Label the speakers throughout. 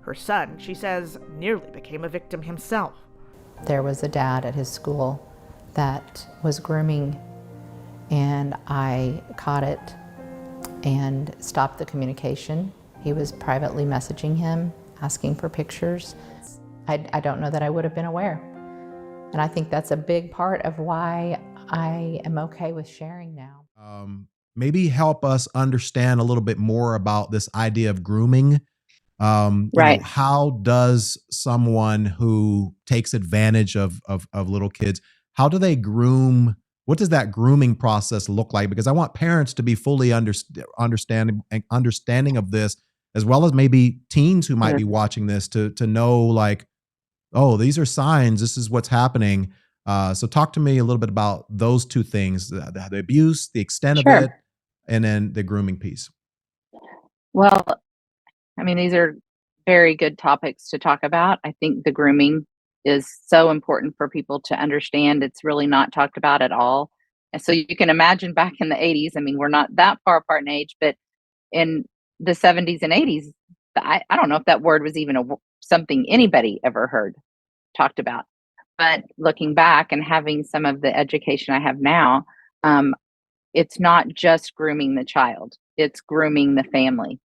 Speaker 1: Her son, she says, nearly became a victim himself.
Speaker 2: There was a dad at his school that was grooming, and I caught it and stopped the communication. He was privately messaging him, asking for pictures. I don't know that I would have been aware. And I think that's a big part of why I am okay with sharing now.
Speaker 3: Maybe help us understand a little bit more about this idea of grooming.
Speaker 4: Right.
Speaker 3: How does someone who takes advantage of little kids, how do they groom? What does that grooming process look like? Because I want parents to be fully understanding of this, as well as maybe teens who might be watching this to know, like, oh, these are signs. This is what's happening. So talk to me a little bit about those two things: the abuse, the extent of it, and then the grooming piece.
Speaker 4: Well, I mean, these are very good topics to talk about. I think the grooming is so important for people to understand. It's really not talked about at all. And so you can imagine back in the 80s, I mean, we're not that far apart in age, but in the 70s and 80s, I don't know if that word was even something anybody ever heard talked about. But looking back and having some of the education I have now, it's not just grooming the child, it's grooming the family.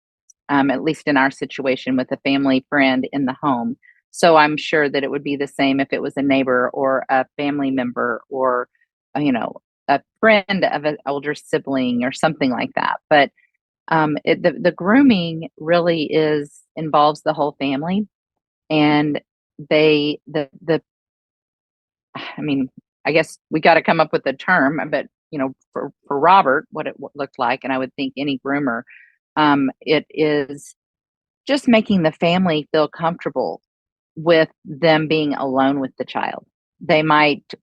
Speaker 4: At least in our situation with a family friend in the home. So I'm sure that it would be the same if it was a neighbor or a family member or, a friend of an older sibling or something like that. But the grooming really involves the whole family, and I mean, I guess we got to come up with a term, but for Robert, what it looked like, and I would think any groomer, it is just making the family feel comfortable with them being alone with the child. They might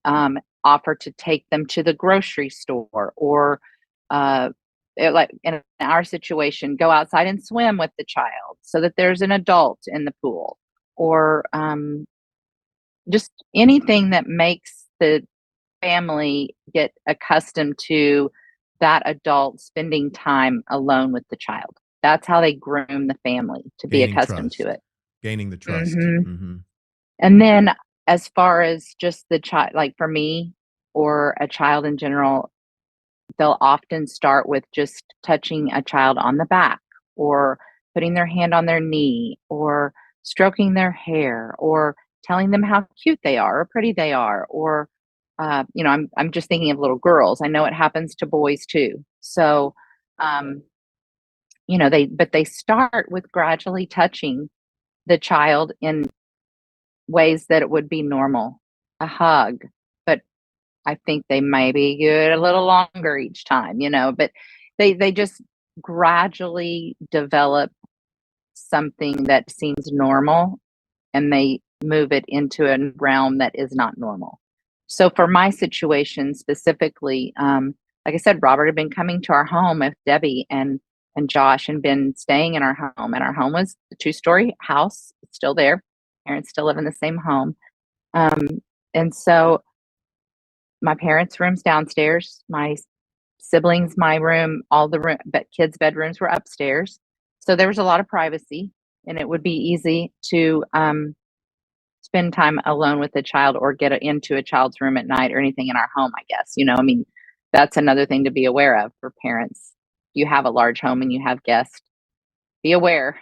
Speaker 4: offer to take them to the grocery store, or like in our situation, go outside and swim with the child so that there's an adult in the pool, or just anything that makes the family get accustomed to that adult spending time alone with the child. That's how they groom the family to be accustomed to it.
Speaker 3: Gaining the trust.
Speaker 4: Mhm. And then as far as just the child, like for me or a child in general, they'll often start with just touching a child on the back, or putting their hand on their knee, or stroking their hair, or telling them how cute they are or pretty they are, or I'm just thinking of little girls. I know it happens to boys too. So um, they start with gradually touching the child in ways that it would be normal, a hug, but I think they maybe get a little longer each time, but they just gradually develop something that seems normal, and they move it into a realm that is not normal. So for my situation specifically, like I said, Robert had been coming to our home with Debbie and Josh, and been staying in our home. And our home was a 2-story house. It's still there. Parents still live in the same home. Um, and so my parents' room's downstairs, my siblings, my room, all the but kids' bedrooms were upstairs. So there was a lot of privacy, and it would be easy to spend time alone with the child, or get into a child's room at night, or anything in our home, I guess. I mean, that's another thing to be aware of for parents. You have a large home and you have guests. Be aware